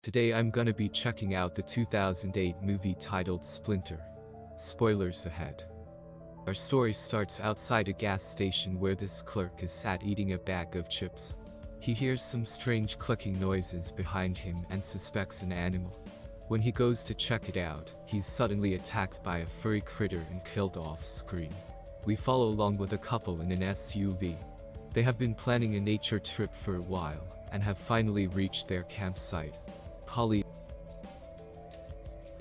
Today I'm gonna be checking out the 2008 movie titled Splinter. Spoilers ahead. Our story starts outside a gas station where this clerk is sat eating a bag of chips. He hears some strange clicking noises behind him and suspects an animal. When he goes to check it out, he's suddenly attacked by a furry critter and killed off screen. We follow along with a couple in an SUV. They have been planning a nature trip for a while and have finally reached their campsite. Polly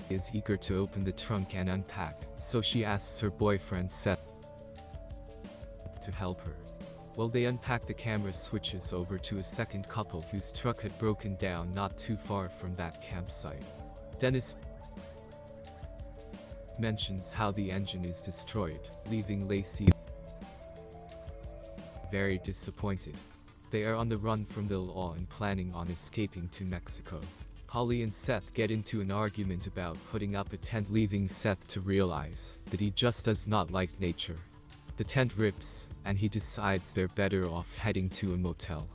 is eager to open the trunk and unpack, so she asks her boyfriend Seth to help her. While they unpack, the camera switches over to a second couple whose truck had broken down not too far from that campsite. Dennis mentions how the engine is destroyed, leaving Lacey very disappointed. They are on the run from the law and planning on escaping to Mexico. Polly and Seth get into an argument about putting up a tent, leaving Seth to realize that he just does not like nature. The tent rips, and he decides they're better off heading to a motel.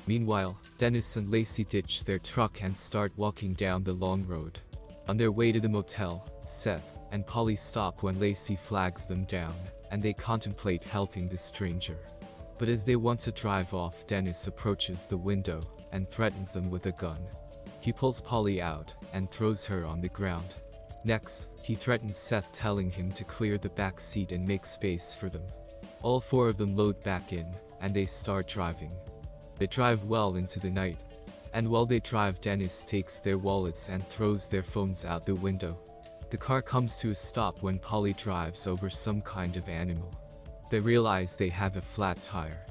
Meanwhile, Dennis and Lacey ditch their truck and start walking down the long road. On their way to the motel, Seth and Polly stop when Lacey flags them down, and they contemplate helping the stranger. But as they want to drive off, Dennis approaches the window and threatens them with a gun. He pulls Polly out and throws her on the ground. Next, he threatens Seth, telling him to clear the back seat and make space for them. All four of them load back in, and they start driving. They drive well into the night. And while they drive, Dennis takes their wallets and throws their phones out the window. The car comes to a stop when Polly drives over some kind of animal. They realize they have a flat tire.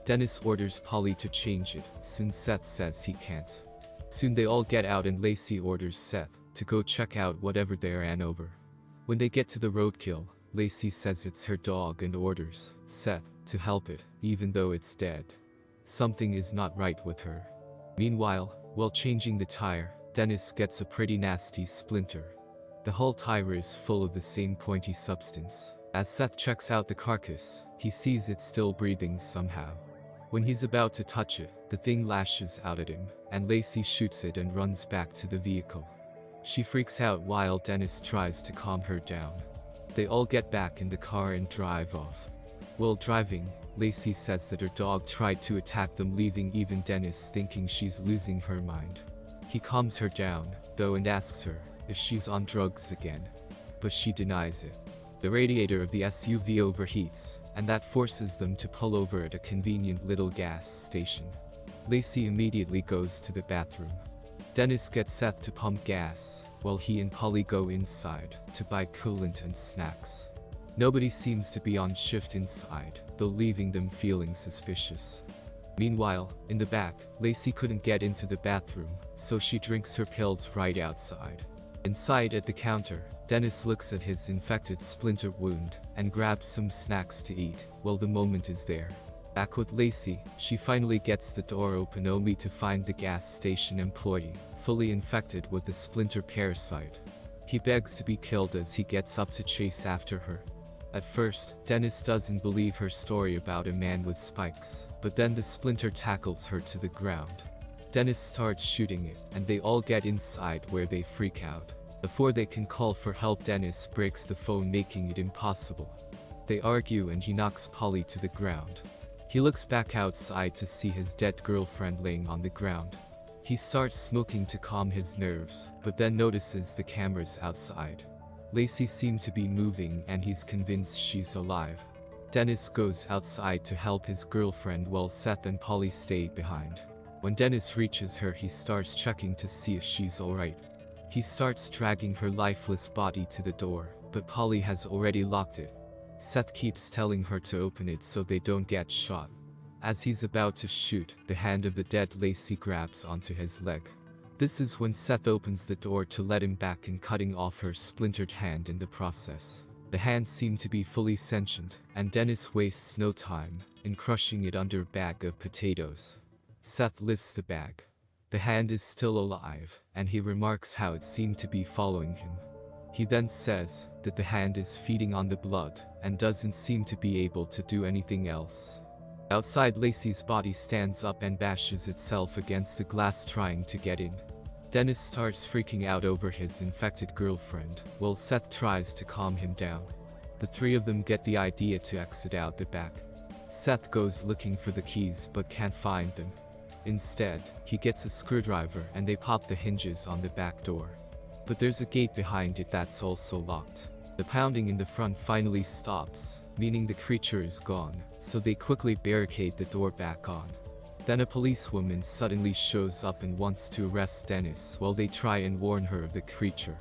Dennis orders Polly to change it, since Seth says he can't. Soon they all get out and Lacey orders Seth to go check out whatever they ran over. When they get to the roadkill, Lacey says it's her dog and orders Seth to help it, even though it's dead. Something is not right with her. Meanwhile, while changing the tire, Dennis gets a pretty nasty splinter. The whole tire is full of the same pointy substance. As Seth checks out the carcass, he sees it still breathing somehow. When he's about to touch it, the thing lashes out at him, and Lacey shoots it and runs back to the vehicle. She freaks out while Dennis tries to calm her down. They all get back in the car and drive off. While driving, Lacey says that her dog tried to attack them, leaving even Dennis thinking she's losing her mind. He calms her down, though, and asks her if she's on drugs again, but she denies it. The radiator of the SUV overheats, and that forces them to pull over at a convenient little gas station. Lacey immediately goes to the bathroom. Dennis gets Seth to pump gas, while he and Polly go inside to buy coolant and snacks. Nobody seems to be on shift inside, though, leaving them feeling suspicious. Meanwhile, in the back, Lacey couldn't get into the bathroom, so she drinks her pills right outside. Inside at the counter, Dennis looks at his infected Splinter wound and grabs some snacks to eat. While the moment is there. Back with Lacey, she finally gets the door open only to find the gas station employee fully infected with the Splinter parasite. He begs to be killed as he gets up to chase after her. At first, Dennis doesn't believe her story about a man with spikes, but then the Splinter tackles her to the ground. Dennis starts shooting it, and they all get inside, where they freak out. Before they can call for help, Dennis breaks the phone, making it impossible. They argue and he knocks Polly to the ground. He looks back outside to see his dead girlfriend laying on the ground. He starts smoking to calm his nerves, but then notices the cameras outside. Lacey seems to be moving and he's convinced she's alive. Dennis goes outside to help his girlfriend while Seth and Polly stay behind. When Dennis reaches her, he starts checking to see if she's alright. He starts dragging her lifeless body to the door, but Polly has already locked it. Seth keeps telling her to open it so they don't get shot. As he's about to shoot, the hand of the dead Lacey grabs onto his leg. This is when Seth opens the door to let him back in, cutting off her splintered hand in the process. The hand seemed to be fully sentient, and Dennis wastes no time in crushing it under a bag of potatoes. Seth lifts the bag. The hand is still alive, and he remarks how it seemed to be following him. He then says that the hand is feeding on the blood and doesn't seem to be able to do anything else. Outside, Lacey's body stands up and bashes itself against the glass, trying to get in. Dennis starts freaking out over his infected girlfriend, while Seth tries to calm him down. The three of them get the idea to exit out the back. Seth goes looking for the keys but can't find them. Instead, he gets a screwdriver and they pop the hinges on the back door. But there's a gate behind it that's also locked. The pounding in the front finally stops, meaning the creature is gone, so they quickly barricade the door back on. Then a policewoman suddenly shows up and wants to arrest Dennis while they try and warn her of the creature.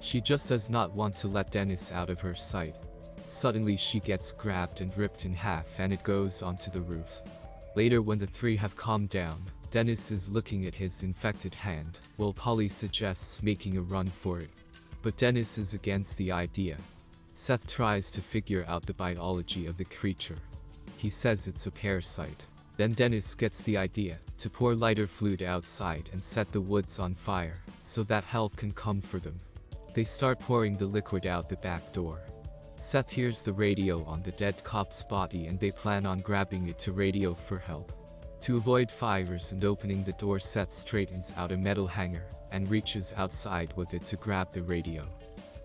She just does not want to let Dennis out of her sight. Suddenly she gets grabbed and ripped in half and it goes onto the roof. Later when the three have calmed down, Dennis is looking at his infected hand, while Polly suggests making a run for it. But Dennis is against the idea. Seth tries to figure out the biology of the creature. He says it's a parasite. Then Dennis gets the idea to pour lighter fluid outside and set the woods on fire, so that help can come for them. They start pouring the liquid out the back door. Seth hears the radio on the dead cop's body and they plan on grabbing it to radio for help. To avoid fires and opening the door, Seth straightens out a metal hanger and reaches outside with it to grab the radio.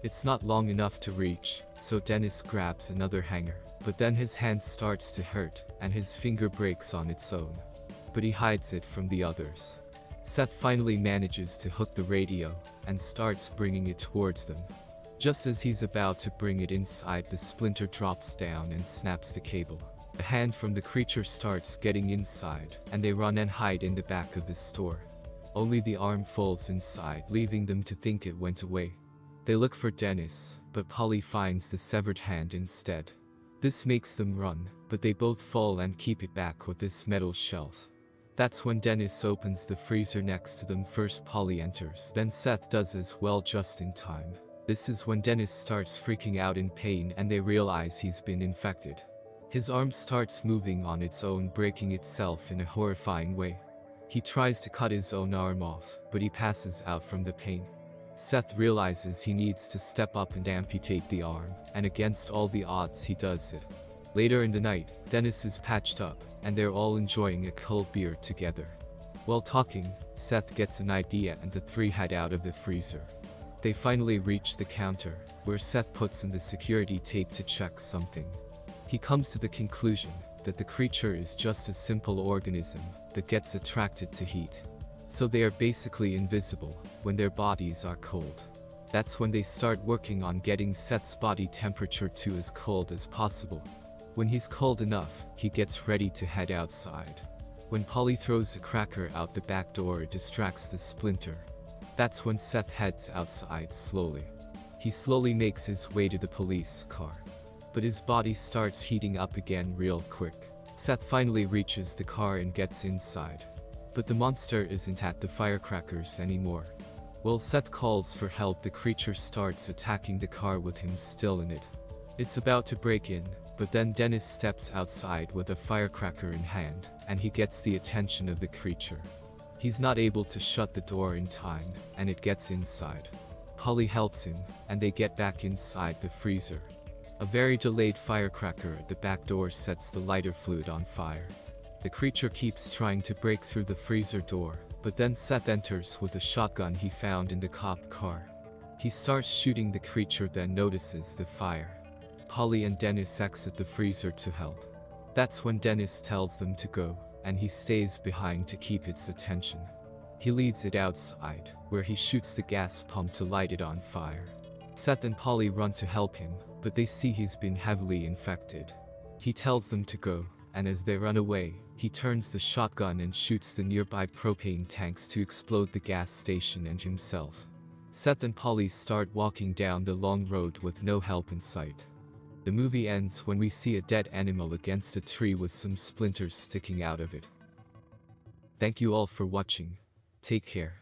It's not long enough to reach, so Dennis grabs another hanger, but then his hand starts to hurt and his finger breaks on its own. But he hides it from the others. Seth finally manages to hook the radio and starts bringing it towards them. Just as he's about to bring it inside, the Splinter drops down and snaps the cable. A hand from the creature starts getting inside, and they run and hide in the back of the store. Only the arm falls inside, leaving them to think it went away. They look for Dennis, but Polly finds the severed hand instead. This makes them run, but they both fall and keep it back with this metal shelf. That's when Dennis opens the freezer next to them. First Polly enters, then Seth does as well just in time. This is when Dennis starts freaking out in pain and they realize he's been infected. His arm starts moving on its own, breaking itself in a horrifying way. He tries to cut his own arm off, but he passes out from the pain. Seth realizes he needs to step up and amputate the arm, and against all the odds he does it. Later in the night, Dennis is patched up, and they're all enjoying a cold beer together. While talking, Seth gets an idea and the three head out of the freezer. They finally reach the counter, where Seth puts in the security tape to check something. He comes to the conclusion that the creature is just a simple organism that gets attracted to heat. So they are basically invisible when their bodies are cold. That's when they start working on getting Seth's body temperature to as cold as possible. When he's cold enough, he gets ready to head outside. When Polly throws a cracker out the back door, it distracts the Splinter. That's when Seth heads outside slowly. He slowly makes his way to the police car. But his body starts heating up again real quick. Seth finally reaches the car and gets inside. But the monster isn't at the firecrackers anymore. While Seth calls for help, the creature starts attacking the car with him still in it. It's about to break in, but then Dennis steps outside with a firecracker in hand, and he gets the attention of the creature. He's not able to shut the door in time, and it gets inside. Polly helps him, and they get back inside the freezer. A very delayed firecracker at the back door sets the lighter fluid on fire. The creature keeps trying to break through the freezer door, but then Seth enters with a shotgun he found in the cop car. He starts shooting the creature, then notices the fire. Polly and Dennis exit the freezer to help. That's when Dennis tells them to go, and he stays behind to keep its attention. He leads it outside, where he shoots the gas pump to light it on fire. Seth and Polly run to help him, but they see he's been heavily infected. He tells them to go, and as they run away, he turns the shotgun and shoots the nearby propane tanks to explode the gas station and himself. Seth and Polly start walking down the long road with no help in sight. The movie ends when we see a dead animal against a tree with some splinters sticking out of it. Thank you all for watching. Take care.